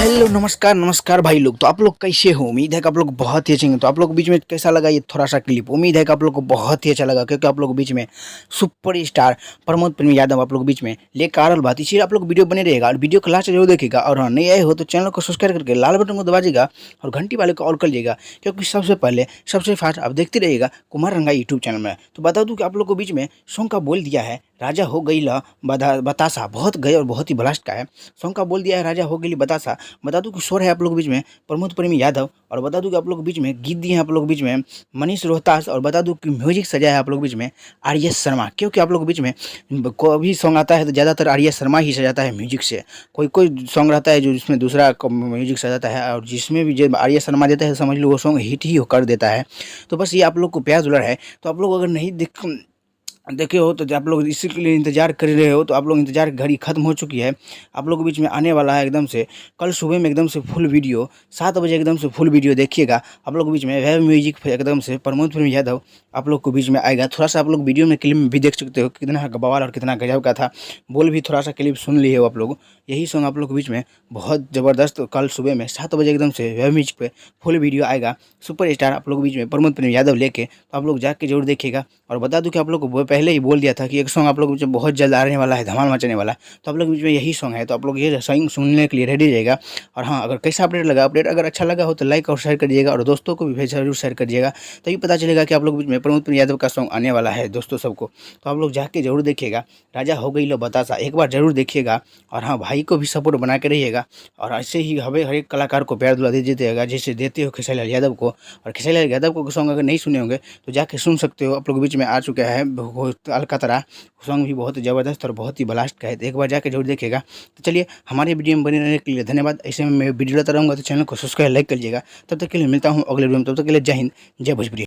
Hello नमस्कार नमस्कार भाई लोग। तो आप लोग कैसे हो? उम्मीद है कि आप लोग बहुत ही अच्छे हैं। तो आप लोग के बीच में कैसा लगा ये थोड़ा सा क्लिप? उम्मीद है कि आप लोग को बहुत ही अच्छा लगा, क्योंकि आप लोग के बीच में सुपर स्टार प्रमोद प्रेम यादव आप लोग के बीच में लेकर आ रहा बात। इसीलिए आप लोग वीडियो बने रहेगा और वीडियो को लास्ट जरूर देखिएगा। और हाँ, नए आए हो तो चैनल को सब्सक्राइब करके लाल बटन को दबाइएगा और घंटी वाले को ऑल कर लीजिएगा, क्योंकि सबसे पहले सबसे फास्ट आप देखते रहिएगा कुमार रंगा यूट्यूब चैनल में। तो बता दूं कि आप लोग को बीच में सॉन्ग का बोल दिया है राजा हो गई ला बतासा, बहुत गए और बहुत ही ब्लास्ट का है। सॉन्ग का बोल दिया है राजा हो गई बतासा। बता दूं कि स्वर है आप लोग के बीच में प्रमोद प्रेमी यादव। और बता दूं कि आप लोग के बीच में गीत दिए हैं आप लोग के बीच में मनीष रोहतास। और बता दूं कि म्यूजिक सजाया है आप लोग के बीच में आर.एस. शर्मा, क्योंकि आप लोग के बीच में कोई भी सॉन्ग आता है तो ज़्यादातर आर.एस. शर्मा ही सजाता है म्यूजिक से। कोई कोई सॉन्ग रहता है जो जिसमें दूसरा म्यूजिक सजाता है, और जिसमें भी जो आर.एस. शर्मा देता है समझ लो वो सॉन्ग हिट ही कर देता है। तो बस ये आप लोग को प्यार दुलार है। तो आप लोग अगर नहीं देखे हो तो आप लोग इसी के लिए इंतजार कर रहे हो, तो आप लोग इंतजार की घड़ी खत्म हो चुकी है। आप लोगों के बीच में आने वाला है एकदम से कल सुबह में एकदम से फुल वीडियो 7 बजे एकदम से फुल वीडियो देखिएगा। आप लोग के बीच में वेब म्यूजिक एकदम से प्रमोद प्रेम यादव आप लोग के बीच में आएगा। थोड़ा सा आप लोग वीडियो में क्लिप में भी देख सकते हो कितना बवाल और कितना गजब का था। बोल भी थोड़ा सा क्लिप सुन लिए हो आप लोग। यही सॉन्ग आप लोग के बीच में बहुत ज़बरदस्त कल सुबह में 7 बजे एकदम से वेब म्यूजिक पे फुल वीडियो आएगा। सुपर स्टार आप लोग के बीच में प्रमोद प्रेम यादव लेके, तो आप लोग जाके जरूर देखिएगा। और बता दूं कि आप लोग को पहले ही बोल दिया था कि एक सॉन्ग आप लोग बीच में बहुत जल्द आने वाला है, धमाल मचाने वाला है। तो आप लोग बीच में यही सॉन्ग है, तो आप लोग ये सॉन्ग सुनने के लिए रेडी रहिएगा। और हाँ, अगर कैसा अपडेट लगा, अपडेट अगर अच्छा लगा हो तो लाइक और शेयर करिएगा, और दोस्तों को भी जरूर शेयर करिएगा। तभी पता चलेगा कि आप लोग बीच में प्रमोद प्रेम यादव का सॉन्ग आने वाला है दोस्तों सबको। तो आप लोग जाके जरूर देखिएगा। राजा हो गई लो बतासा एक बार जरूर देखिएगा। और हाँ, भाई को भी सपोर्ट बना के रहिएगा। और ऐसे ही हमें हर एक कलाकार को प्यार दुला दीजिए रहेगा, जैसे देते हो खेसारी लाल यादव को। और खेसारी लाल यादव को सॉन्ग अगर नहीं सुने होंगे तो जाके सुन सकते हो। आप लोग बीच में आ चुका है अलकतरा सॉन्ग, भी बहुत ज़बरदस्त और बहुत ही ब्लास्ट का है। तो एक बार जाके जरूर देखिएगा। तो चलिए, हमारे वीडियो में बने रहने के लिए धन्यवाद। ऐसे में मैं वीडियो लाता रहूँगा, तो चैनल को सब्सक्राइब लाइक कर लीजिएगा। तब तक के लिए मिलता हूँ अगले वीडियो में। तब तक के लिए जय हिंद, जय भोजपुरी।